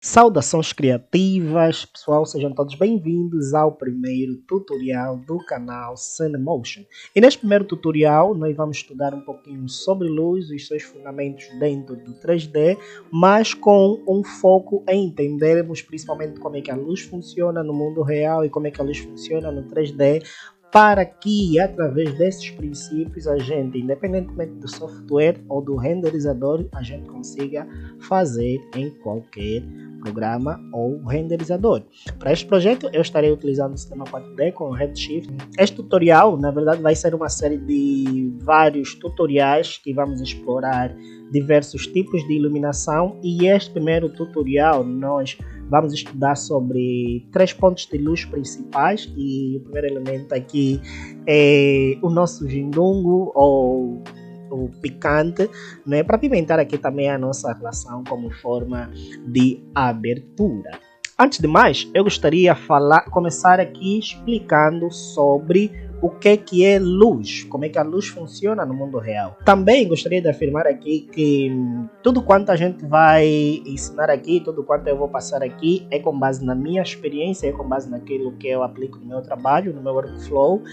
Saudações criativas, pessoal, sejam todos bem-vindos ao primeiro tutorial do canal Cinemotion. E neste primeiro tutorial nós vamos estudar um pouquinho sobre luz e os seus fundamentos dentro do 3D, mas com um foco em entendermos principalmente como é que a luz funciona no mundo real e como é que a luz funciona no 3D, para que através desses princípios a gente, independentemente do software ou do renderizador, a gente consiga fazer em qualquer programa ou renderizador. Para este projeto eu estarei utilizando o sistema 4D com o Redshift. Este tutorial na verdade vai ser uma série de vários tutoriais que vamos explorar diversos tipos de iluminação, e este primeiro tutorial nós vamos estudar sobre 3 pontos de luz principais, e o primeiro elemento aqui é o nosso jindungo ou o picante, né, para pimentar aqui também a nossa relação como forma de abertura. Antes de mais, eu gostaria de começar aqui explicando sobre o que é luz, como é que a luz funciona no mundo real. Também gostaria de afirmar aqui que tudo quanto a gente vai ensinar aqui, tudo quanto eu vou passar aqui é com base na minha experiência, é com base naquilo que eu aplico no meu trabalho, no meu workflow.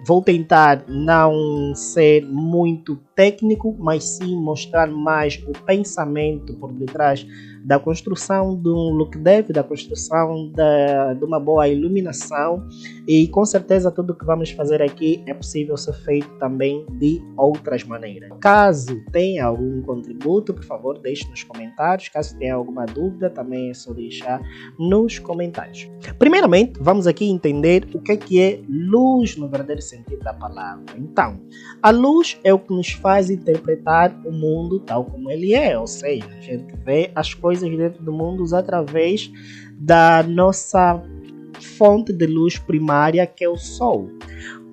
Vou tentar não ser muito técnico, mas sim mostrar mais o pensamento por detrás da construção de um look dev, da construção de uma boa iluminação, e com certeza tudo que vamos fazer aqui é possível ser feito também de outras maneiras. Caso tenha algum contributo, por favor deixe nos comentários. Caso tenha alguma dúvida, também é só deixar nos comentários. Primeiramente, vamos aqui entender o que é luz no verdadeiro sentido da palavra. Então, a luz é o que nos faz interpretar o mundo tal como ele é, ou seja, a gente vê as coisas dentro do mundo através da nossa fonte de luz primária, que é o Sol.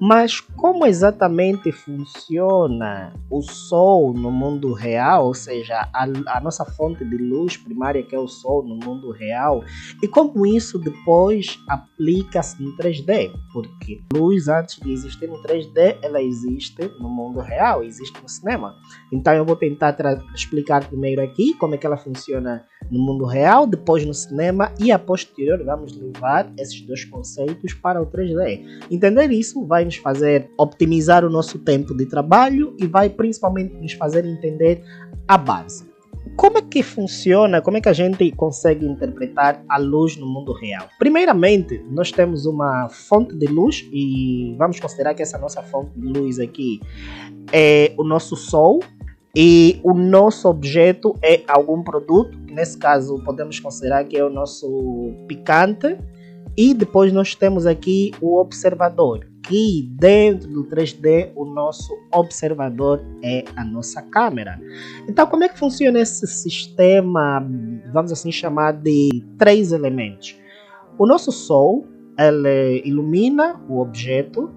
Mas como exatamente funciona o Sol no mundo real, ou seja, a nossa fonte de luz primária, que é o Sol no mundo real, e como isso depois aplica-se no 3D? Porque luz, antes de existir no 3D, ela existe no mundo real, existe no cinema. Então eu vou tentar explicar primeiro aqui como é que ela funciona no mundo real, depois no cinema, e a posterior vamos levar esses dois conceitos para o 3D. Entender isso vai nos fazer optimizar o nosso tempo de trabalho e vai principalmente nos fazer entender a base. Como é que funciona, como é que a gente consegue interpretar a luz no mundo real? Primeiramente, nós temos uma fonte de luz, e vamos considerar que essa nossa fonte de luz aqui é o nosso Sol, e o nosso objeto é algum produto, que nesse caso podemos considerar que é o nosso picante, e depois nós temos aqui o observador, que dentro do 3D o nosso observador é a nossa câmera. Então, como é que funciona esse sistema, vamos assim chamar, de 3 elementos? O nosso Sol, ele ilumina o objeto.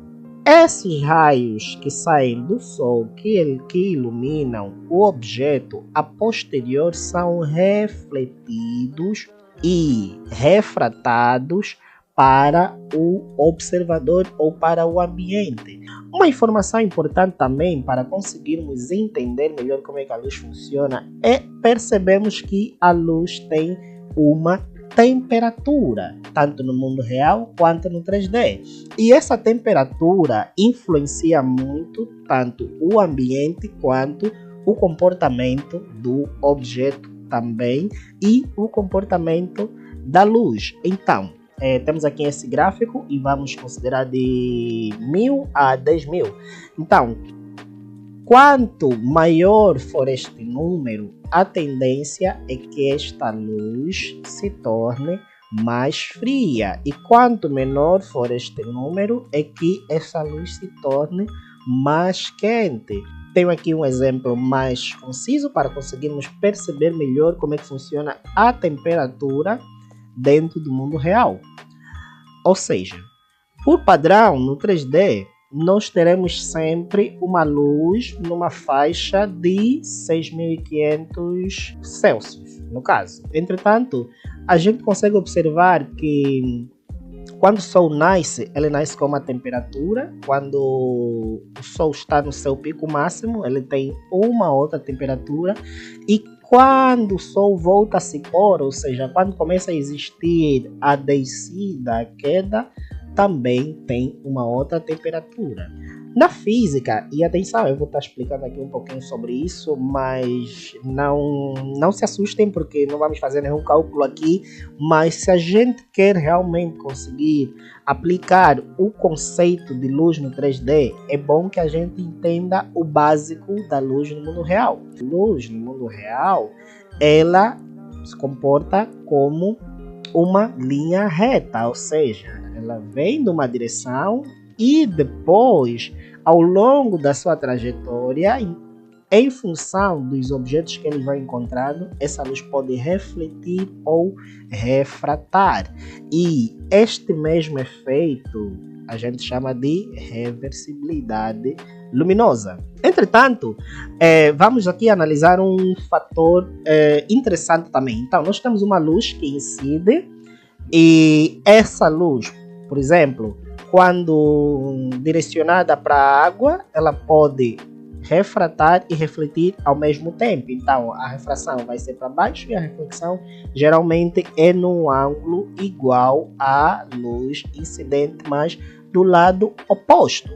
Esses raios que saem do Sol, que iluminam o objeto, a posterior são refletidos e refratados para o observador ou para o ambiente. Uma informação importante também para conseguirmos entender melhor como é que a luz funciona é percebermos que a luz tem uma temperatura, tanto no mundo real quanto no 3D. E essa temperatura influencia muito tanto o ambiente quanto o comportamento do objeto também, e o comportamento da luz. Então, temos aqui esse gráfico e vamos considerar de 1000 a 10.000. Então, quanto maior for este número, a tendência é que esta luz se torne mais fria, e quanto menor for este número, é que essa luz se torne mais quente. Tenho aqui um exemplo mais conciso para conseguirmos perceber melhor como é que funciona a temperatura dentro do mundo real. Ou seja, por padrão no 3D, nós teremos sempre uma luz numa faixa de 6.500 Celsius, no caso. Entretanto, a gente consegue observar que quando o Sol nasce, ele nasce com uma temperatura. Quando o Sol está no seu pico máximo, ele tem uma outra temperatura. E quando o Sol volta a se pôr, ou seja, quando começa a existir a descida, a queda, também tem uma outra temperatura. Na física, e atenção, eu vou estar explicando aqui um pouquinho sobre isso, mas não se assustem porque não vamos fazer nenhum cálculo aqui, mas se a gente quer realmente conseguir aplicar o conceito de luz no 3D, é bom que a gente entenda o básico da luz no mundo real. A luz no mundo real, ela se comporta como uma linha reta, ou seja, ela vem de uma direção e depois, ao longo da sua trajetória, em função dos objetos que ele vai encontrando, essa luz pode refletir ou refratar. E este mesmo efeito a gente chama de reversibilidade luminosa. Entretanto, vamos aqui analisar um fator interessante também. Então, nós temos uma luz que incide e essa luz, por exemplo, quando direcionada para a água, ela pode refratar e refletir ao mesmo tempo. Então, a refração vai ser para baixo e a reflexão geralmente é num ângulo igual à luz incidente, mas do lado oposto.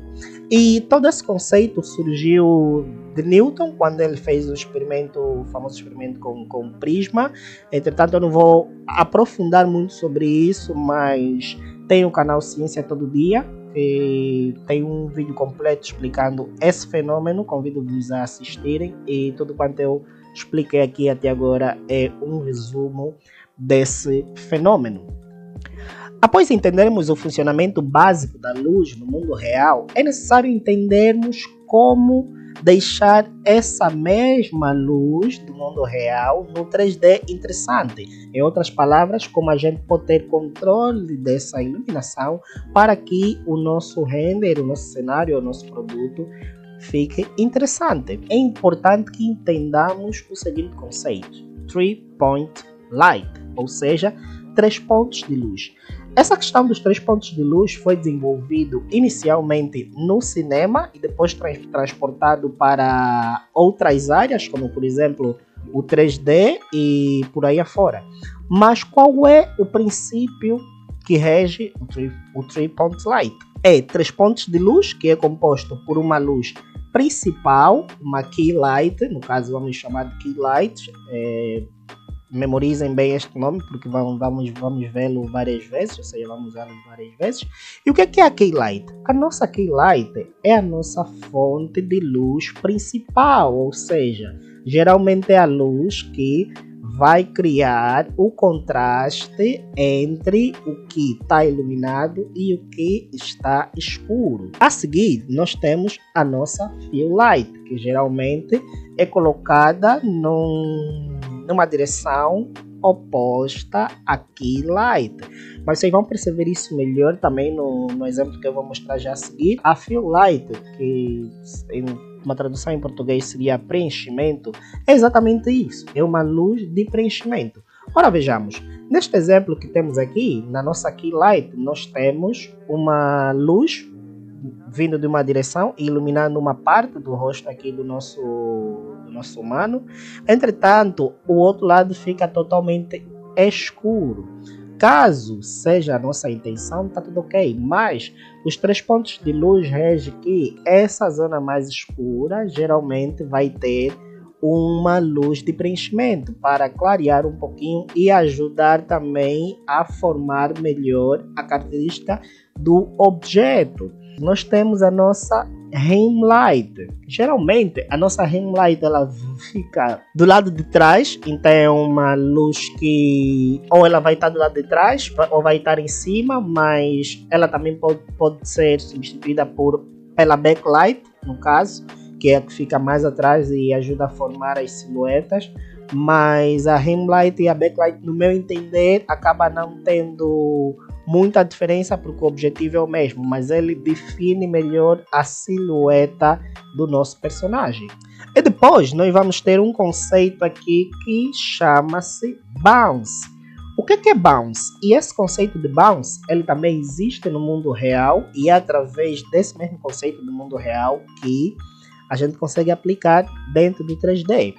E todo esse conceito surgiu de Newton quando ele fez o famoso experimento com prisma. Entretanto, eu não vou aprofundar muito sobre isso, mas tem o canal Ciência Todo Dia, que tem um vídeo completo explicando esse fenômeno. Convido-vos a assistirem, e tudo quanto eu expliquei aqui até agora é um resumo desse fenômeno. Após entendermos o funcionamento básico da luz no mundo real, é necessário entendermos como deixar essa mesma luz do mundo real no 3D interessante. Em outras palavras, como a gente pode ter controle dessa iluminação para que o nosso render, o nosso cenário, o nosso produto fique interessante. É importante que entendamos o seguinte conceito: 3-point light, ou seja, 3 pontos de luz. Essa questão dos 3 pontos de luz foi desenvolvido inicialmente no cinema e depois transportado para outras áreas, como por exemplo o 3D e por aí afora. Mas qual é o princípio que rege o 3-point light? É 3 pontos de luz, que é composto por uma luz principal, uma key light, no caso vamos chamar de key light. Memorizem bem este nome porque vamos vê-lo várias vezes, ou seja, vamos usá-lo várias vezes. E o que é a key light? A nossa key light é a nossa fonte de luz principal, ou seja, geralmente é a luz que vai criar o contraste entre o que está iluminado e o que está escuro. A seguir, nós temos a nossa fill light, que geralmente é colocada numa direção oposta à key light. Mas vocês vão perceber isso melhor também no exemplo que eu vou mostrar já a seguir. A fill light, que em uma tradução em português seria preenchimento, é exatamente isso, é uma luz de preenchimento. Ora, vejamos, neste exemplo que temos aqui, na nossa key light, nós temos uma luz vindo de uma direção e iluminando uma parte do rosto aqui do nosso humano. Entretanto, o outro lado fica totalmente escuro. Caso seja a nossa intenção, está tudo ok, mas os 3 pontos de luz regem que essa zona mais escura geralmente vai ter uma luz de preenchimento para clarear um pouquinho e ajudar também a formar melhor a característica do objeto. Nós temos a nossa rim light. Geralmente a nossa rim light ela fica do lado de trás, então é uma luz que ou ela vai estar do lado de trás ou vai estar em cima, mas ela também pode ser substituída pela backlight, no caso, que é a que fica mais atrás e ajuda a formar as silhuetas. Mas a rim light e a backlight, no meu entender, acaba não tendo muita diferença porque o objetivo é o mesmo, mas ele define melhor a silhueta do nosso personagem. E depois nós vamos ter um conceito aqui que chama-se bounce. O que é bounce? E esse conceito de bounce, ele também existe no mundo real e é através desse mesmo conceito do mundo real que a gente consegue aplicar dentro do 3D.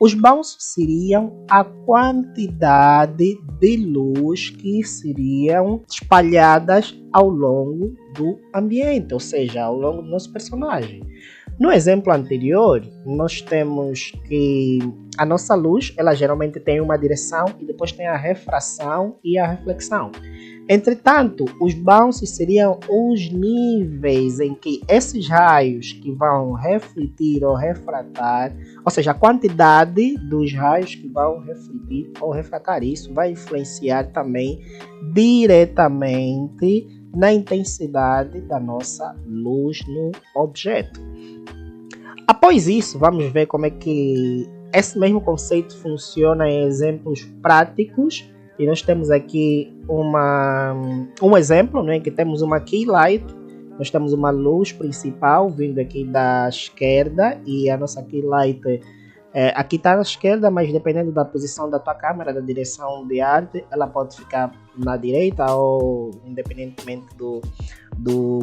Os bounces seriam a quantidade de luz que seriam espalhadas ao longo do ambiente, ou seja, ao longo do nosso personagem. No exemplo anterior, nós temos que a nossa luz, ela geralmente tem uma direção e depois tem a refração e a reflexão. Entretanto, os bounces seriam os níveis em que esses raios que vão refletir ou refratar, ou seja, a quantidade dos raios que vão refletir ou refratar, isso vai influenciar também diretamente na intensidade da nossa luz no objeto. Após isso, vamos ver como é que esse mesmo conceito funciona em exemplos práticos. E nós temos aqui um exemplo, né, que temos uma key light, nós temos uma luz principal vindo aqui da esquerda e a nossa key light aqui está à esquerda, mas dependendo da posição da tua câmera, da direção de arte, ela pode ficar na direita ou independentemente do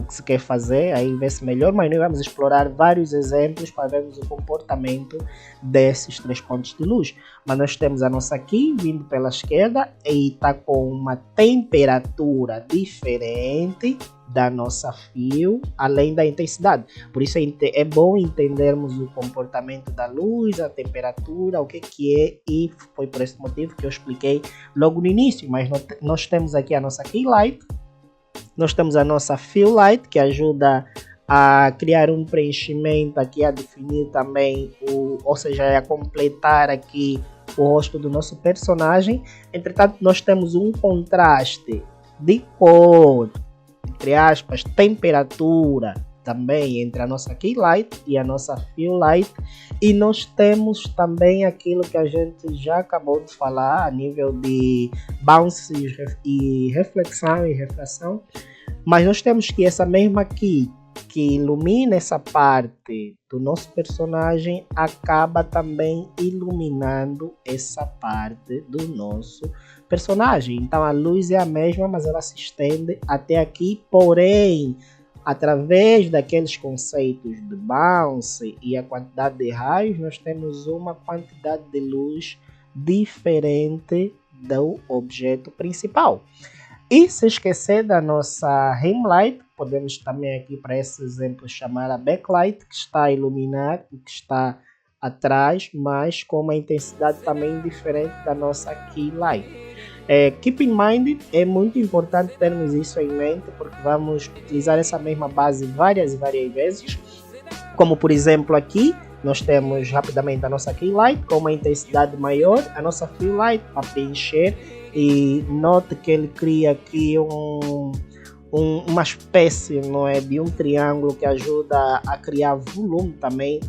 que se quer fazer, aí vê-se melhor, mas nós vamos explorar vários exemplos para vermos o comportamento desses 3 pontos de luz. Mas nós temos a nossa key vindo pela esquerda e está com uma temperatura diferente da nossa fio, além da intensidade. Por isso é bom entendermos o comportamento da luz, a temperatura, o que é, e foi por esse motivo que eu expliquei logo no início. Mas nós temos aqui a nossa key light, nós temos a nossa fill light, que ajuda a criar um preenchimento aqui, a definir também, ou seja, a completar aqui o rosto do nosso personagem. Entretanto, nós temos um contraste de cor, entre aspas, temperatura, também entre a nossa key light e a nossa fill light. E nós temos também aquilo que a gente já acabou de falar a nível de bounce e reflexão e refração. Mas nós temos que essa mesma key que ilumina essa parte do nosso personagem acaba também iluminando essa parte do nosso personagem. Então a luz é a mesma, mas ela se estende até aqui, porém através daqueles conceitos de bounce e a quantidade de raios, nós temos uma quantidade de luz diferente do objeto principal. E se esquecer da nossa rim light, podemos também aqui para esse exemplo chamar a backlight, que está a iluminar o que está atrás, mas com uma intensidade também diferente da nossa key light. Keep in mind, é muito importante termos isso em mente, porque vamos utilizar essa mesma base várias e várias vezes. Como por exemplo aqui, nós temos rapidamente a nossa key light com uma intensidade maior, a nossa fill light para preencher, e note que ele cria aqui uma espécie, não é, de um triângulo que ajuda a criar volume também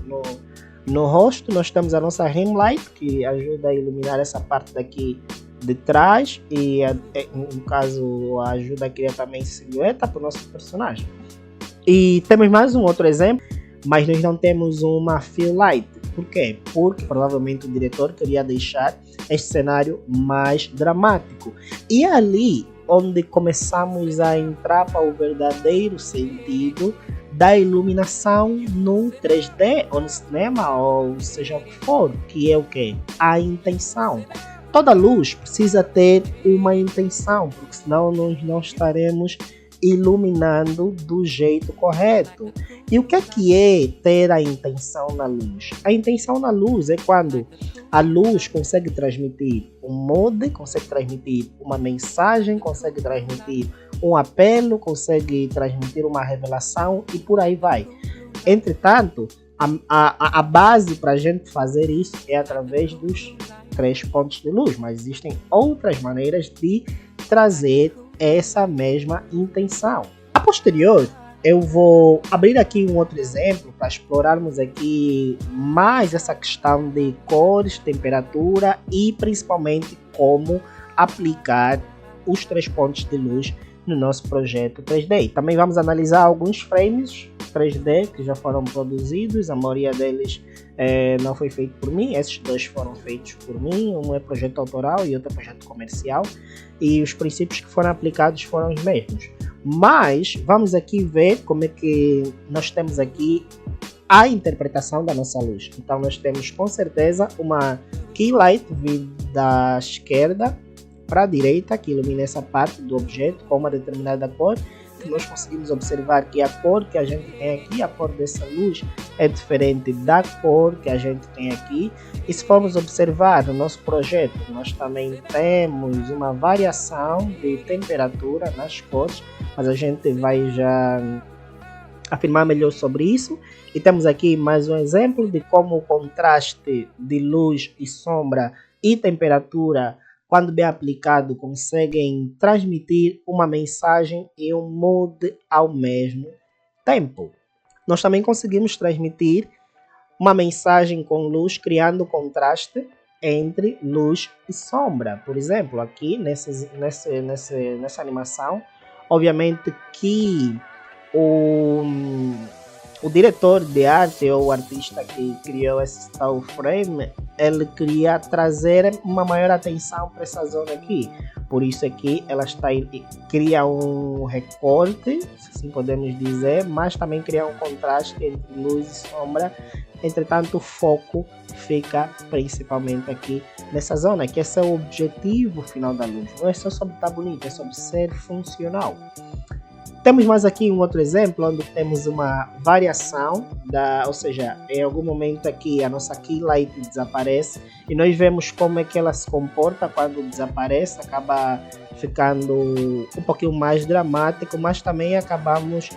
no rosto. Nós temos a nossa rim light, que ajuda a iluminar essa parte daqui de trás e no caso ajuda a criar também silhueta para o nosso personagem. E temos mais um outro exemplo, mas nós não temos uma fill light. Por quê? Porque provavelmente o diretor queria deixar este cenário mais dramático. E ali onde começamos a entrar para o verdadeiro sentido da iluminação no 3D ou no cinema, ou seja o que for, que é o quê? A intenção. Toda luz precisa ter uma intenção, porque senão nós não estaremos iluminando do jeito correto. E o que é ter a intenção na luz? A intenção na luz é quando a luz consegue transmitir um mood, consegue transmitir uma mensagem, consegue transmitir um apelo, consegue transmitir uma revelação e por aí vai. Entretanto, a base para a gente fazer isso é através dos 3 pontos de luz, mas existem outras maneiras de trazer essa mesma intenção. A posterior, eu vou abrir aqui um outro exemplo para explorarmos aqui mais essa questão de cores, temperatura e principalmente como aplicar os 3 pontos de luz no nosso projeto 3D. Também vamos analisar alguns frames 3D que já foram produzidos, a maioria deles não foi feito por mim, esses 2 foram feitos por mim, um é projeto autoral e outro é projeto comercial, e os princípios que foram aplicados foram os mesmos. Mas vamos aqui ver como é que nós temos aqui a interpretação da nossa luz. Então nós temos com certeza uma key light vindo da esquerda para a direita, que ilumina essa parte do objeto com uma determinada cor. Nós conseguimos observar que a cor que a gente tem aqui, a cor dessa luz, é diferente da cor que a gente tem aqui. E se formos observar no nosso projeto, nós também temos uma variação de temperatura nas cores, mas a gente vai já afirmar melhor sobre isso. E temos aqui mais um exemplo de como o contraste de luz e sombra e temperatura, quando bem aplicado, conseguem transmitir uma mensagem e um mood ao mesmo tempo. Nós também conseguimos transmitir uma mensagem com luz, criando contraste entre luz e sombra. Por exemplo, aqui nessa animação, obviamente que o diretor de arte ou o artista que criou esse style frame, ele queria trazer uma maior atenção para essa zona aqui. Por isso aqui ela cria um recorte, se assim podemos dizer, mas também cria um contraste entre luz e sombra. Entretanto, o foco fica principalmente aqui nessa zona, que esse é o objetivo final da luz. Não é só sobre estar bonito, é sobre ser funcional. Temos mais aqui um outro exemplo onde temos uma variação, ou seja, em algum momento aqui a nossa key light desaparece e nós vemos como é que ela se comporta quando desaparece. Acaba ficando um pouquinho mais dramático, mas também acabamos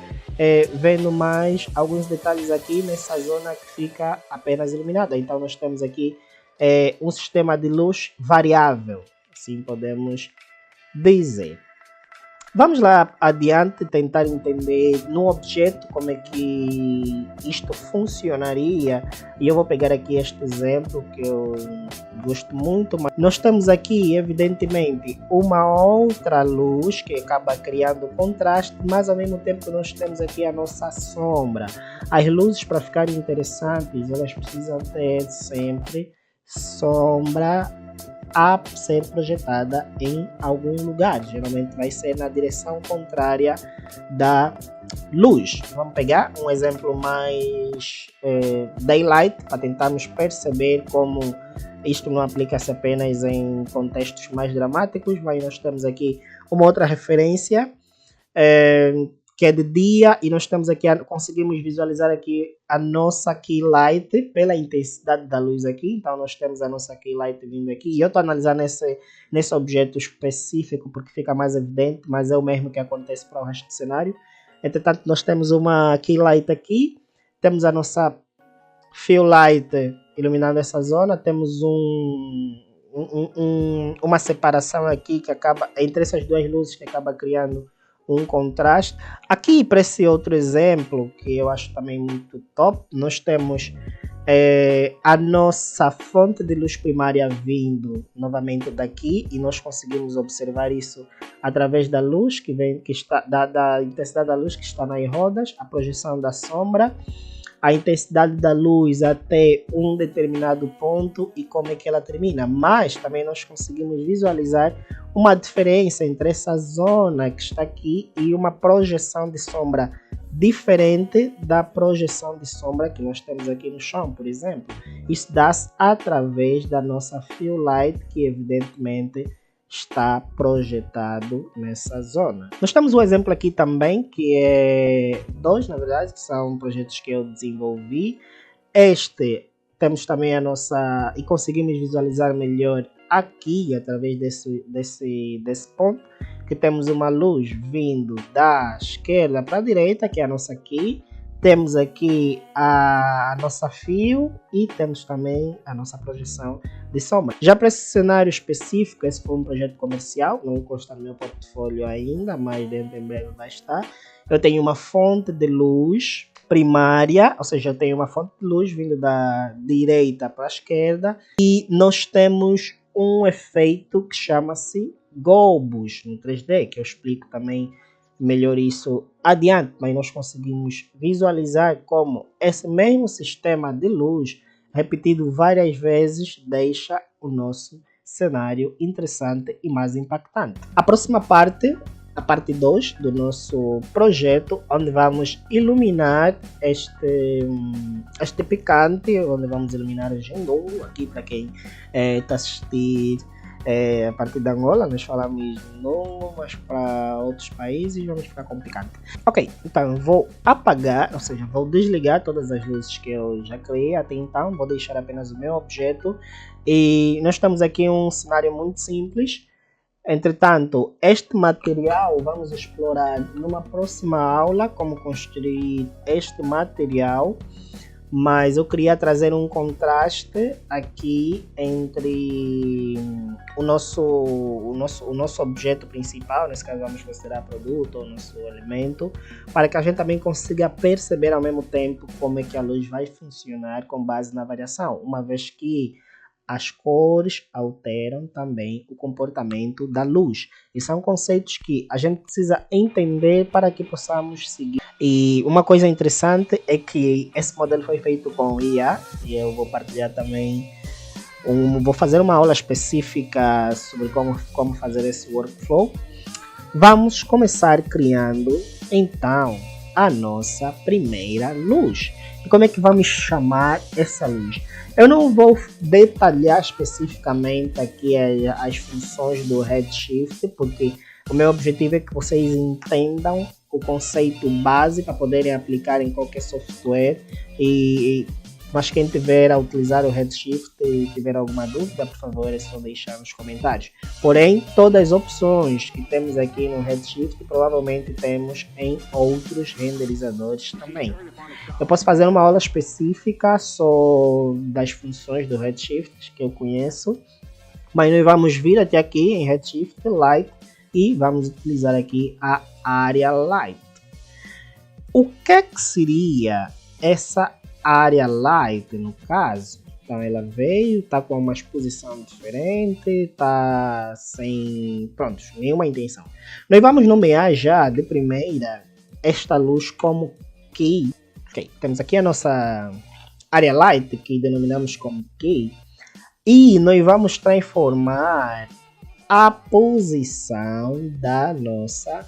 vendo mais alguns detalhes aqui nessa zona que fica apenas iluminada. Então nós temos aqui um sistema de luz variável, assim podemos dizer. Vamos lá adiante tentar entender no objeto como é que isto funcionaria. E eu vou pegar aqui este exemplo que eu gosto muito. Mas nós temos aqui evidentemente uma outra luz que acaba criando contraste, mas ao mesmo tempo nós temos aqui a nossa sombra. As luzes, para ficarem interessantes, elas precisam ter sempre sombra a ser projetada em algum lugar. Geralmente vai ser na direção contrária da luz. Vamos pegar um exemplo mais daylight para tentarmos perceber como isto não aplica-se apenas em contextos mais dramáticos, mas nós temos aqui uma outra referência que é de dia, e nós estamos aqui, conseguimos visualizar aqui a nossa key light pela intensidade da luz aqui. Então nós temos a nossa key light vindo aqui, e eu estou analisando nesse objeto específico porque fica mais evidente, mas é o mesmo que acontece para o resto do cenário. Entretanto, nós temos uma key light aqui, temos a nossa fill light iluminando essa zona, temos uma separação aqui que acaba entre essas duas luzes, que acaba criando um contraste. Aqui para esse outro exemplo, que eu acho também muito top, nós temos a nossa fonte de luz primária vindo novamente daqui, e nós conseguimos observar isso através da luz que está da intensidade da luz que está nas rodas, a projeção da sombra, a intensidade da luz até um determinado ponto e como é que ela termina. Mas também nós conseguimos visualizar uma diferença entre essa zona que está aqui e uma projeção de sombra diferente da projeção de sombra que nós temos aqui no chão, por exemplo. Isso dá-se através da nossa fill light, que evidentemente está projetado nessa zona. Nós temos um exemplo aqui também, que é dois, na verdade, que são projetos que eu desenvolvi. Temos também a nossa, e conseguimos visualizar melhor aqui, através desse ponto, que temos uma luz vindo da esquerda para a direita, que é a nossa aqui. Temos aqui a nossa fio e temos também a nossa projeção de sombra. Já para esse cenário específico, esse foi um projeto comercial, não consta no meu portfólio ainda, mas dentro em breve vai estar. Eu tenho uma fonte de luz primária, ou seja, eu tenho uma fonte de luz vindo da direita para a esquerda, e nós temos um efeito que chama-se globos no 3D, que eu explico também melhor isso adiante, mas nós conseguimos visualizar como esse mesmo sistema de luz repetido várias vezes deixa o nosso cenário interessante e mais impactante. A próxima parte a parte 2 do nosso projeto, onde vamos iluminar este picante, onde vamos iluminar o Jendou, aqui para quem está assistindo a partir da Angola, nós falamos não, mas para outros países vamos ficar com picante. Ok, então vou apagar, ou seja, vou desligar todas as luzes que eu já criei até então, vou deixar apenas o meu objeto, e nós estamos aqui em um cenário muito simples. Entretanto, este material vamos explorar numa próxima aula como construir este material, mas eu queria trazer um contraste aqui entre o nosso objeto principal, nesse caso vamos considerar produto ou nosso elemento, para que a gente também consiga perceber ao mesmo tempo como é que a luz vai funcionar com base na variação, uma vez que as cores alteram também o comportamento da luz. E são conceitos que a gente precisa entender para que possamos seguir. E uma coisa interessante é que esse modelo foi feito com IA, e eu vou partilhar também, vou fazer uma aula específica sobre como fazer esse workflow. Vamos começar criando então a nossa primeira luz. E como é que vamos chamar essa luz? Eu não vou detalhar especificamente aqui as funções do Redshift, porque o meu objetivo é que vocês entendam o conceito base para poderem aplicar em qualquer software. Mas quem tiver a utilizar o Redshift e tiver alguma dúvida, por favor, é só deixar nos comentários. Porém, todas as opções que temos aqui no Redshift, provavelmente temos em outros renderizadores também. Eu posso fazer uma aula específica só das funções do Redshift que eu conheço, mas nós vamos vir até aqui em Redshift Light e vamos utilizar aqui a área Light. O que seria essa área Light no caso? Então ela veio, está com uma exposição diferente, está sem, pronto, nenhuma intenção. Nós vamos nomear já de primeira esta luz como Key. Okay, temos aqui a nossa área Light, que denominamos como Key, e nós vamos transformar a posição da nossa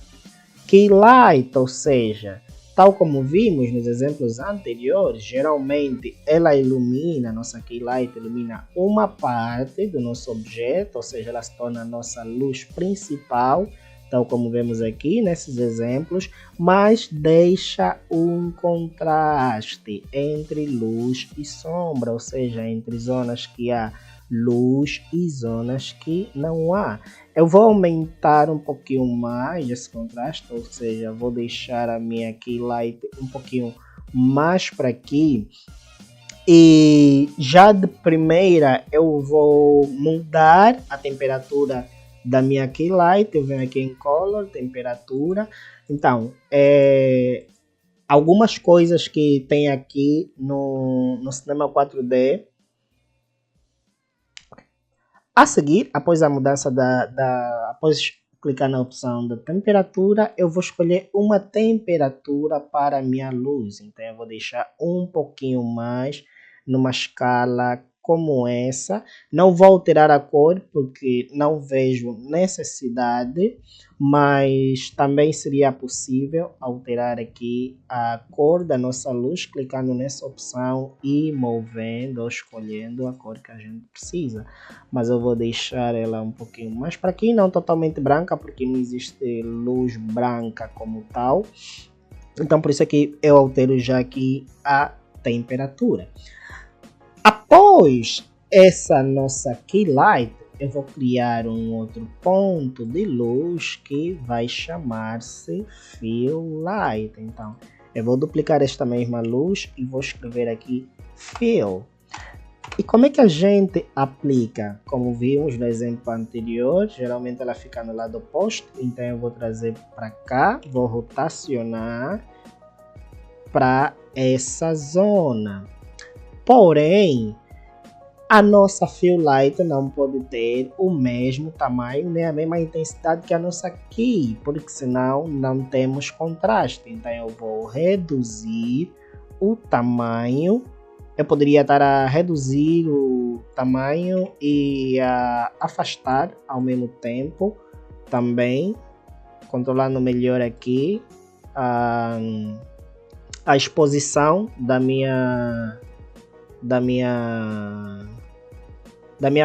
Key Light, ou seja, tal como vimos nos exemplos anteriores, geralmente ela ilumina, a nossa Key Light ilumina uma parte do nosso objeto, ou seja, ela se torna a nossa luz principal, tal como vemos aqui nesses exemplos, mas deixa um contraste entre luz e sombra, ou seja, entre zonas que há luz e zonas que não há. Eu vou aumentar um pouquinho mais esse contraste, ou seja, vou deixar a minha Key Light um pouquinho mais para aqui. E já de primeira eu vou mudar a temperatura da minha Key Light. Eu venho aqui em Color, temperatura. Então, algumas coisas que tem aqui no Cinema 4D. A seguir, após a mudança após clicar na opção da temperatura, eu vou escolher uma temperatura para a minha luz. Então eu vou deixar um pouquinho mais numa escala como essa. Não vou alterar a cor porque não vejo necessidade, mas também seria possível alterar aqui a cor da nossa luz clicando nessa opção e movendo ou escolhendo a cor que a gente precisa. Mas eu vou deixar ela um pouquinho mais para aqui, não totalmente branca, porque não existe luz branca como tal. Então por isso aqui eu altero já aqui a temperatura. Após essa nossa Key Light, eu vou criar um outro ponto de luz que vai chamar-se Fill Light. Então, eu vou duplicar esta mesma luz e vou escrever aqui Fill. E como é que a gente aplica? Como vimos no exemplo anterior, geralmente ela fica no lado oposto. Então, eu vou trazer para cá, vou rotacionar para essa zona. Porém, a nossa Fill Light não pode ter o mesmo tamanho nem a mesma intensidade que a nossa Key, porque senão não temos contraste. Então eu vou reduzir o tamanho. Eu poderia estar a reduzir o tamanho e a afastar ao mesmo tempo também controlando melhor aqui a exposição da minha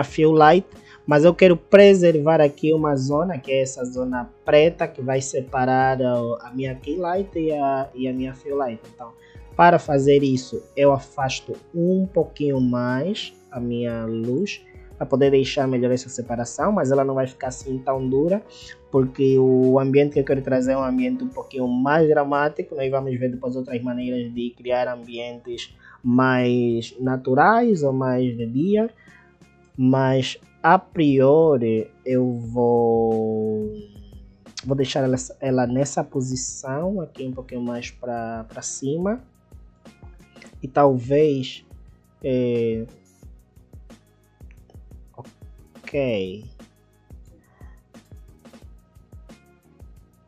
fill light, mas eu quero preservar aqui uma zona, que é essa zona preta, que vai separar a minha key light e a minha fill light. Então, para fazer isso, eu afasto um pouquinho mais a minha luz, para poder deixar melhor essa separação, mas ela não vai ficar assim tão dura, porque o ambiente que eu quero trazer é um ambiente um pouquinho mais dramático. Nós vamos ver depois outras maneiras de criar ambientes mais naturais ou mais de dia, mas a priori eu vou deixar ela nessa posição aqui, um pouquinho mais para cima, e talvez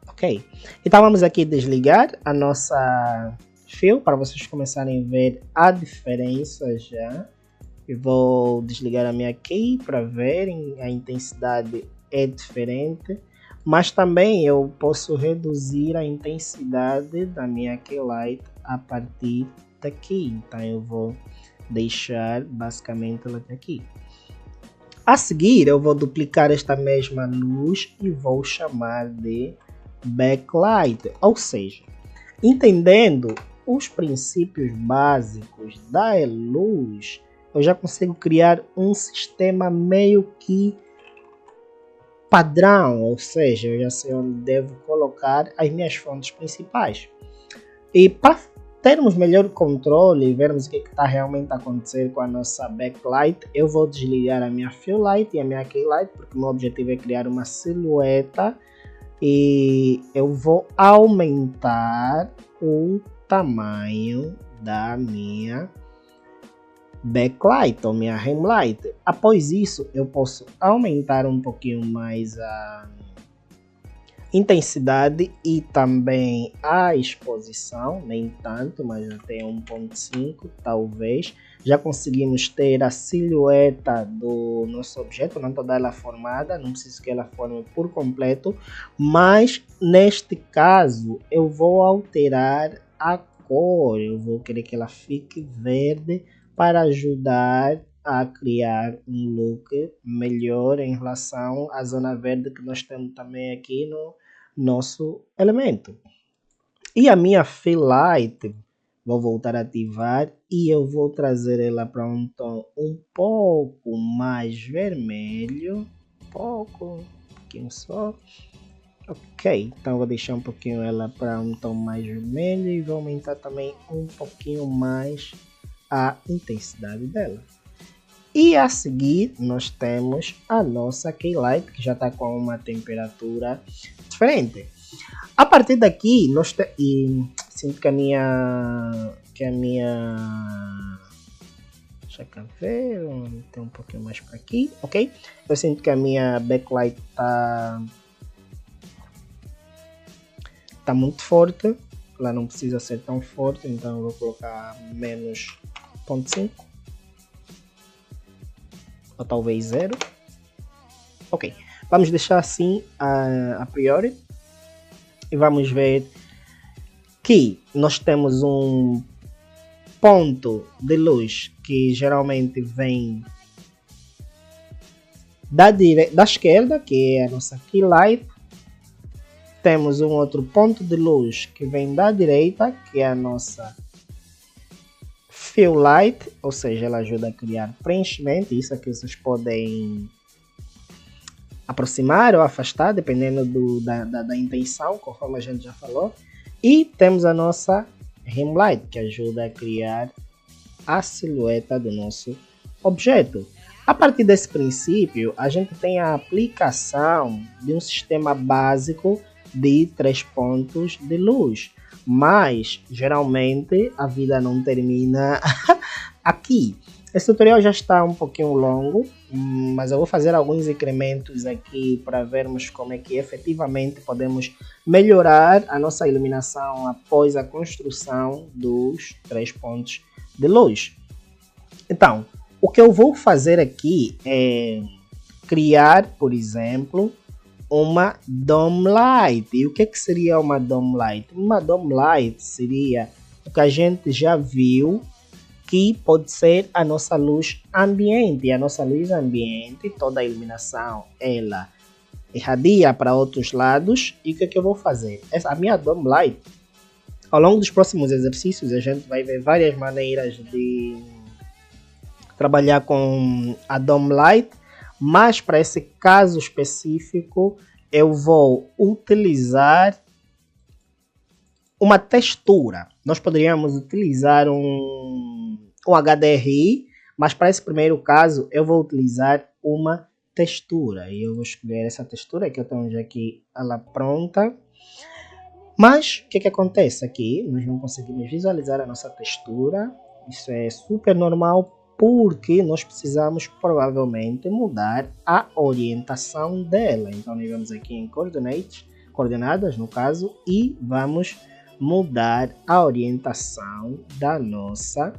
ok, então vamos aqui desligar a nossa fill para vocês começarem a ver a diferença já. Eu vou desligar a minha key para verem, a intensidade é diferente, mas também eu posso reduzir a intensidade da minha key light a partir daqui. Então eu vou deixar basicamente ela aqui. A seguir eu vou duplicar esta mesma luz e vou chamar de backlight, ou seja, entendendo os princípios básicos da luz, eu já consigo criar um sistema meio que padrão, ou seja, eu já sei onde devo colocar as minhas fontes principais. E para termos melhor controle e vermos o que está realmente a acontecer com a nossa backlight, eu vou desligar a minha fill light e a minha key light, porque o meu objetivo é criar uma silhueta, e eu vou aumentar o tamanho da minha backlight ou minha rim light. Após isso, eu posso aumentar um pouquinho mais a intensidade e também a exposição, nem tanto, mas até 1.5 talvez. Já conseguimos ter a silhueta do nosso objeto, não toda ela formada, não preciso que ela forme por completo, mas neste caso eu vou alterar a cor, eu vou querer que ela fique verde para ajudar a criar um look melhor em relação à zona verde que nós temos também aqui no nosso elemento. E a minha fill light vou voltar a ativar e eu vou trazer ela para um tom um pouco mais vermelho, um pouquinho só. Ok, então vou deixar um pouquinho ela para um tom mais vermelho e vou aumentar também um pouquinho mais a intensidade dela. E a seguir nós temos a nossa key light, que já está com uma temperatura diferente. A partir daqui nós sinto que a minha deixa eu ver, tem um pouquinho mais para aqui, ok? Eu sinto que a minha backlight tá muito forte, ela não precisa ser tão forte, então eu vou colocar menos 0.5 ou talvez 0. Ok, vamos deixar assim a priori e vamos ver que nós temos um ponto de luz que geralmente vem da esquerda, que é a nossa key light. Temos um outro ponto de luz que vem da direita, que é a nossa fill light, ou seja, ela ajuda a criar preenchimento. Isso aqui vocês podem aproximar ou afastar, dependendo da intenção, conforme a gente já falou. E temos a nossa rim light, que ajuda a criar a silhueta do nosso objeto. A partir desse princípio, a gente tem a aplicação de um sistema básico de 3 pontos de luz, mas geralmente a vida não termina aqui. Esse tutorial já está um pouquinho longo, mas eu vou fazer alguns incrementos aqui para vermos como é que efetivamente podemos melhorar a nossa iluminação após a construção dos 3 pontos de luz. Então, o que eu vou fazer aqui é criar, por exemplo, uma dome light. E o que seria uma dome light? Uma dome light seria o que a gente já viu, que pode ser a nossa luz ambiente. E a nossa luz ambiente, toda a iluminação, ela irradia para outros lados. E o que eu vou fazer? A minha dome light, ao longo dos próximos exercícios, a gente vai ver várias maneiras de trabalhar com a dome light, mas para esse caso específico eu vou utilizar uma textura. Nós poderíamos utilizar um HDRI, mas para esse primeiro caso eu vou utilizar uma textura. E eu vou escolher essa textura que eu tenho já aqui ela pronta. Mas o que acontece aqui? Nós não conseguimos visualizar a nossa textura. Isso é super normal, porque nós precisamos provavelmente mudar a orientação dela. Então nós vamos aqui em coordenadas no caso, e vamos mudar a orientação da nossa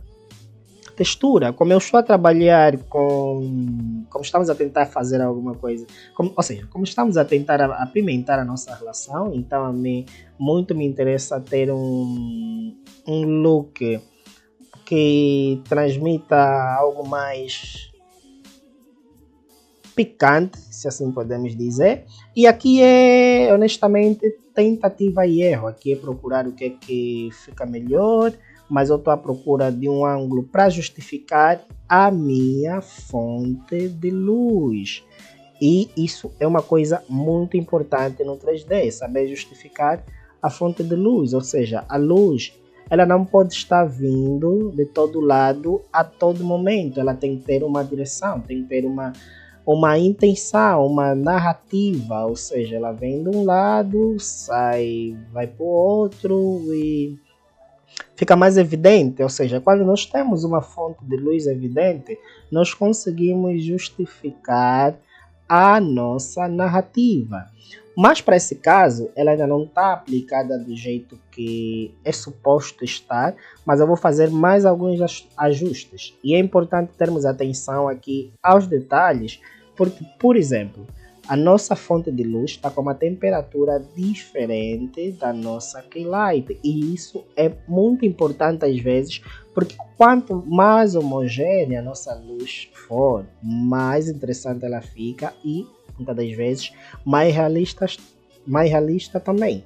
textura. Como eu estou a trabalhar como estamos a tentar fazer alguma coisa, como estamos a tentar apimentar a nossa relação, então a mim muito me interessa ter um look que transmita algo mais picante, se assim podemos dizer. E aqui é honestamente tentativa e erro. Aqui é procurar o que é que fica melhor, mas eu estou à procura de um ângulo para justificar a minha fonte de luz. E isso é uma coisa muito importante no 3D, saber justificar a fonte de luz, ou seja, a luz ela não pode estar vindo de todo lado a todo momento, ela tem que ter uma direção, tem que ter uma intenção, uma narrativa, ou seja, ela vem de um lado, vai para o outro e fica mais evidente. Ou seja, quando nós temos uma fonte de luz evidente, nós conseguimos justificar a nossa narrativa. Mas para esse caso, ela ainda não está aplicada do jeito que é suposto estar, mas eu vou fazer mais alguns ajustes. E é importante termos atenção aqui aos detalhes, porque, por exemplo, a nossa fonte de luz está com uma temperatura diferente da nossa keylight. E isso é muito importante às vezes, porque quanto mais homogênea a nossa luz for, mais interessante ela fica e muitas das vezes mais realista também.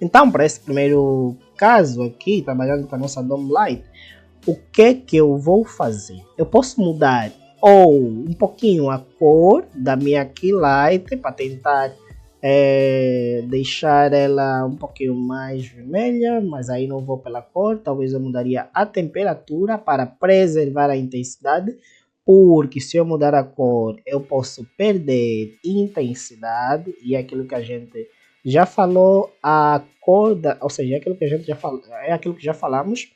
Então, para esse primeiro caso aqui, trabalhando com a nossa dome light, o que eu vou fazer? Eu posso mudar ou um pouquinho a cor da minha keylight para tentar deixar ela um pouquinho mais vermelha, mas aí não vou pela cor. Talvez eu mudaria a temperatura para preservar a intensidade, porque se eu mudar a cor eu posso perder intensidade, e é aquilo que a gente já falou, a cor ou seja, é aquilo que a gente já falou, é aquilo que já falamos.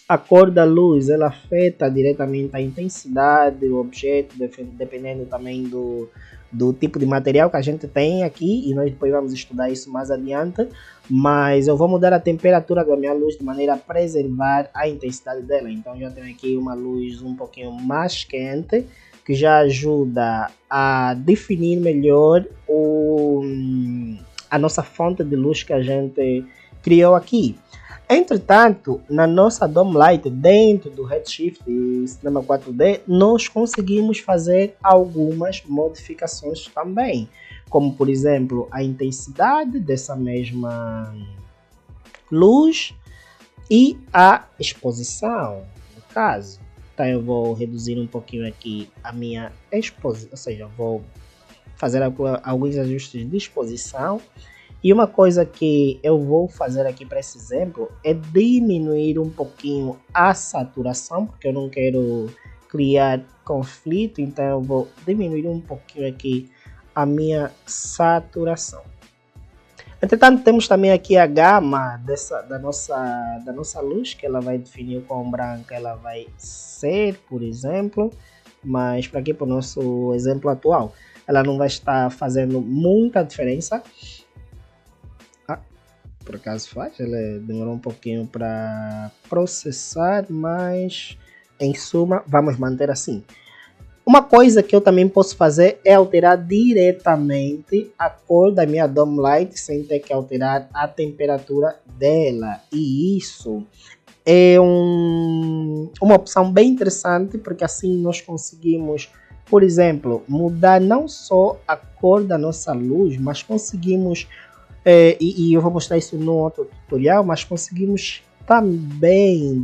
A cor da luz ela afeta diretamente a intensidade do objeto, dependendo também do tipo de material que a gente tem aqui, e nós depois vamos estudar isso mais adiante. Mas eu vou mudar a temperatura da minha luz de maneira a preservar a intensidade dela. Então já tenho aqui uma luz um pouquinho mais quente, que já ajuda a definir melhor a nossa fonte de luz que a gente criou aqui. Entretanto, na nossa dome light, dentro do Redshift e Cinema 4D, nós conseguimos fazer algumas modificações também, como por exemplo a intensidade dessa mesma luz e a exposição, no caso. Então eu vou reduzir um pouquinho aqui a minha exposição, ou seja, vou fazer alguns ajustes de exposição. E uma coisa que eu vou fazer aqui para esse exemplo é diminuir um pouquinho a saturação, porque eu não quero criar conflito, então eu vou diminuir um pouquinho aqui a minha saturação. Entretanto, temos também aqui a gama da nossa luz, que ela vai definir quão branca ela vai ser, por exemplo, mas para aqui, para o nosso exemplo atual, ela não vai estar fazendo muita diferença. Por acaso faz, ela demorou um pouquinho para processar, mas em suma vamos manter assim. Uma coisa que eu também posso fazer é alterar diretamente a cor da minha Dome Light sem ter que alterar a temperatura dela. E isso é uma opção bem interessante, porque assim nós conseguimos, por exemplo, mudar não só a cor da nossa luz, mas conseguimos, e eu vou mostrar isso no outro tutorial, mas conseguimos também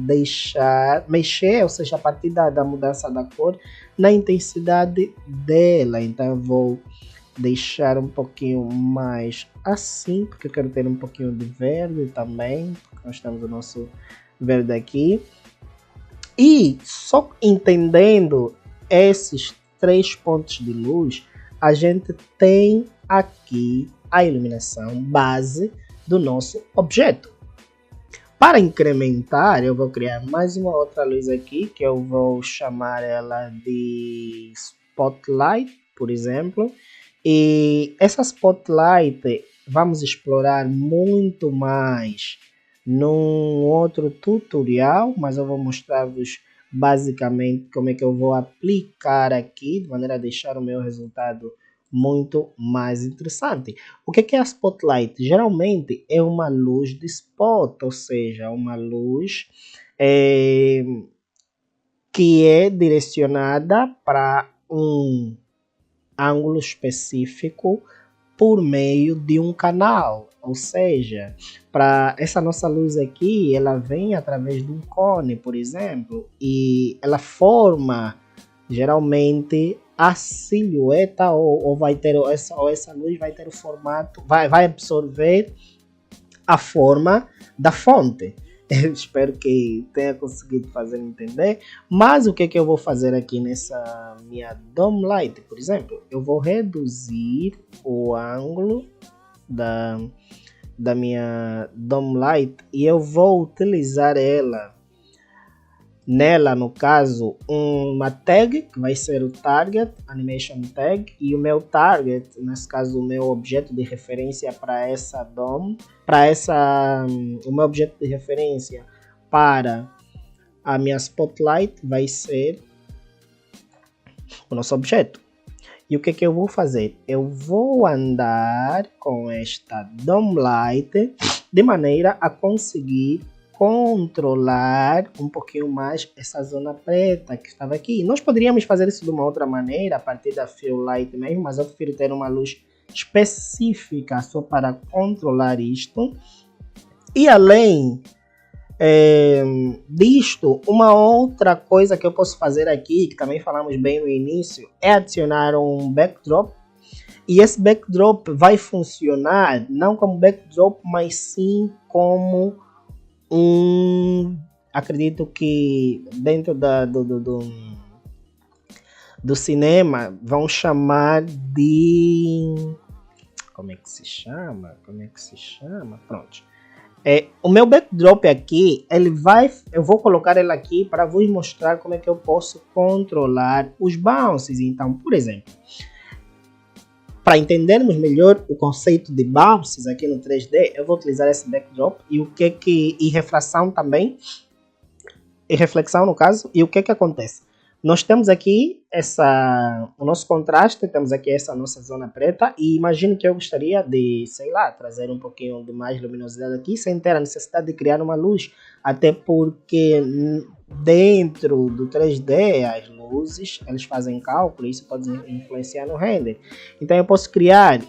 mexer, ou seja, a partir da mudança da cor, na intensidade dela. Então eu vou deixar um pouquinho mais assim, porque eu quero ter um pouquinho de verde também. Nós temos o nosso verde aqui. E só entendendo esses 3 pontos de luz, a gente tem aqui a iluminação base do nosso objeto. Para incrementar, eu vou criar mais uma outra luz aqui, que eu vou chamar ela de Spotlight, por exemplo. E essa Spotlight vamos explorar muito mais num outro tutorial, mas eu vou mostrar-vos basicamente como é que eu vou aplicar aqui, de maneira a deixar o meu resultado muito mais interessante. O que é a Spotlight? Geralmente é uma luz de spot, ou seja, uma luz que é direcionada para um ângulo específico por meio de um canal. Ou seja, para essa nossa luz aqui, ela vem através de um cone, por exemplo, e ela forma geralmente a silhueta, ou vai ter essa luz vai ter o formato, vai absorver a forma da fonte. Eu espero que tenha conseguido fazer entender. Mas o que eu vou fazer aqui nessa minha Dome Light, por exemplo? Eu vou reduzir o ângulo da minha Dome Light e eu vou utilizar nela, no caso, uma tag que vai ser o Target Animation Tag, e o meu target, nesse caso o meu objeto de referência para essa DOM, o meu objeto de referência para a minha Spotlight vai ser o nosso objeto. E o que eu vou fazer? Eu vou andar com esta Dome Light de maneira a conseguir controlar um pouquinho mais essa zona preta que estava aqui. Nós poderíamos fazer isso de uma outra maneira, a partir da Fill Light mesmo, mas eu prefiro ter uma luz específica só para controlar isto. E além disto, uma outra coisa que eu posso fazer aqui, que também falamos bem no início, é adicionar um backdrop. E esse backdrop vai funcionar não como backdrop, mas sim como acredito que dentro do cinema vão chamar de... Como é que se chama? Pronto. O meu backdrop aqui, eu vou colocar ele aqui para vos mostrar como é que eu posso controlar os bounces. Então, por exemplo, para entendermos melhor o conceito de bounces aqui no 3D, eu vou utilizar esse backdrop e refração também, e reflexão no caso. E o que acontece? Nós temos aqui o nosso contraste, temos aqui essa nossa zona preta, e imagine que eu gostaria de, sei lá, trazer um pouquinho de mais luminosidade aqui, sem ter a necessidade de criar uma luz, até porque dentro do 3D as luzes, eles fazem cálculo, e isso pode influenciar no render. Então eu posso criar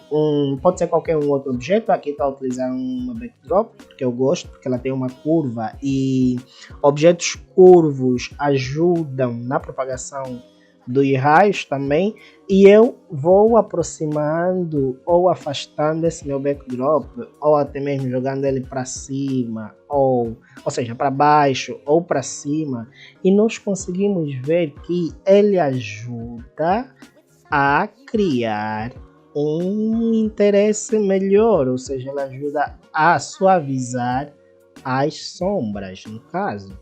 pode ser qualquer outro objeto. Aqui está utilizando uma backdrop, porque eu gosto, porque ela tem uma curva, e objetos curvos ajudam na propagação dos raios também, e eu vou aproximando ou afastando esse meu backdrop, ou até mesmo jogando ele para cima, ou seja, para baixo ou para cima, e nós conseguimos ver que ele ajuda a criar um interesse melhor, ou seja, ele ajuda a suavizar as sombras, no caso.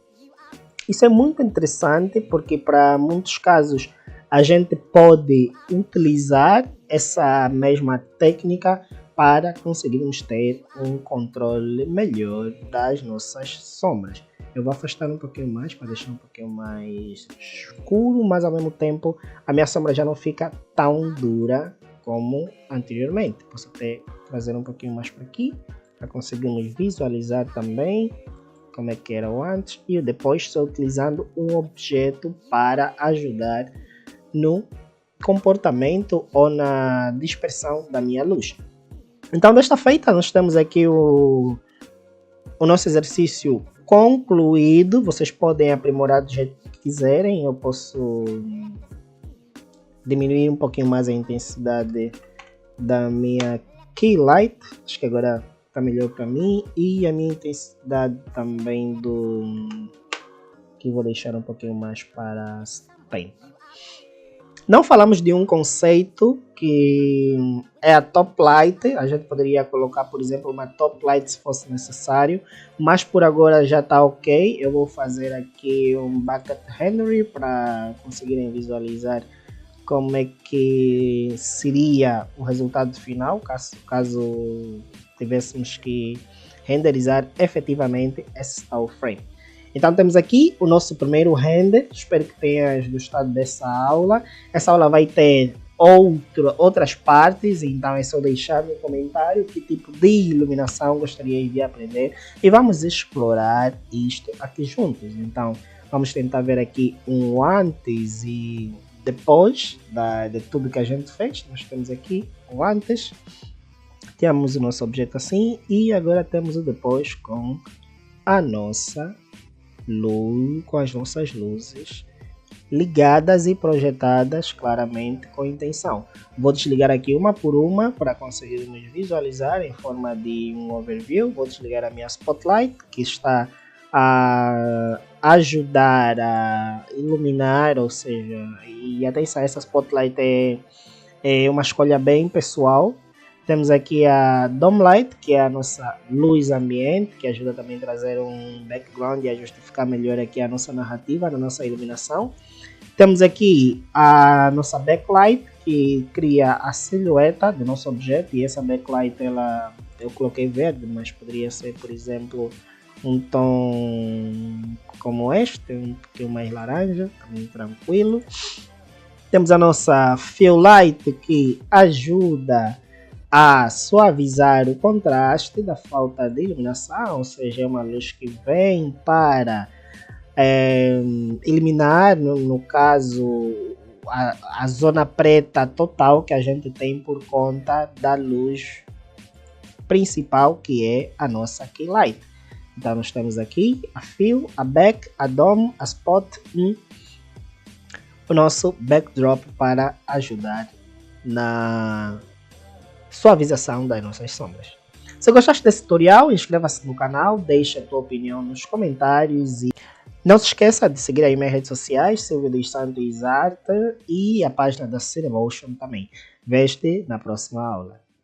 Isso é muito interessante, porque para muitos casos a gente pode utilizar essa mesma técnica para conseguirmos ter um controle melhor das nossas sombras. Eu vou afastar um pouquinho mais para deixar um pouquinho mais escuro, mas ao mesmo tempo a minha sombra já não fica tão dura como anteriormente. Posso até trazer um pouquinho mais para aqui para conseguirmos visualizar também como é que era o antes e depois estou utilizando um objeto para ajudar no comportamento ou na dispersão da minha luz. Então, desta feita, nós temos aqui o nosso exercício concluído. Vocês podem aprimorar do jeito que quiserem. Eu posso diminuir um pouquinho mais a intensidade da minha key light. Acho que agora está melhor para mim. E a minha intensidade também do... que vou deixar um pouquinho mais para Paint. Não falamos de um conceito que é a top light. A gente poderia colocar, por exemplo, uma top light se fosse necessário, mas por agora já está ok. Eu vou fazer aqui um bucket Henry para conseguirem visualizar como é que seria o resultado final, caso tivéssemos que renderizar efetivamente esse style frame. Então temos aqui o nosso primeiro render. Espero que tenhas gostado dessa aula. Essa aula vai ter outras partes, então é só deixar no comentário que tipo de iluminação gostaria de aprender e vamos explorar isto aqui juntos. Então vamos tentar ver aqui um antes e depois de tudo que a gente fez. Nós temos aqui o antes, temos o nosso objeto assim e agora temos o depois com a nossa luz, com as nossas luzes ligadas e projetadas claramente com intenção. Vou desligar aqui uma por uma para conseguirmos visualizar em forma de um overview. Vou desligar a minha spotlight, que está a ajudar a iluminar, ou seja, e atenção, essa spotlight é uma escolha bem pessoal. Temos aqui a Dome Light, que é a nossa luz ambiente, que ajuda também a trazer um background e a justificar melhor aqui a nossa narrativa, a nossa iluminação. Temos aqui a nossa backlight, que cria a silhueta do nosso objeto, e essa backlight eu coloquei verde, mas poderia ser, por exemplo, um tom como este, um pouquinho mais laranja, também tranquilo. Temos a nossa Fill Light, que ajuda a suavizar o contraste da falta de iluminação, ou seja, é uma luz que vem para eliminar, no caso, a zona preta total que a gente tem por conta da luz principal, que é a nossa key light. Então nós temos aqui a fill, a back, a dome, a spot e o nosso backdrop para ajudar na suavização das nossas sombras. Se gostaste desse tutorial, inscreva-se no canal, deixe a tua opinião nos comentários e não se esqueça de seguir aí minhas redes sociais, Silvio dos Santos Arte e a página da Cinemotion também. Vejo-te na próxima aula.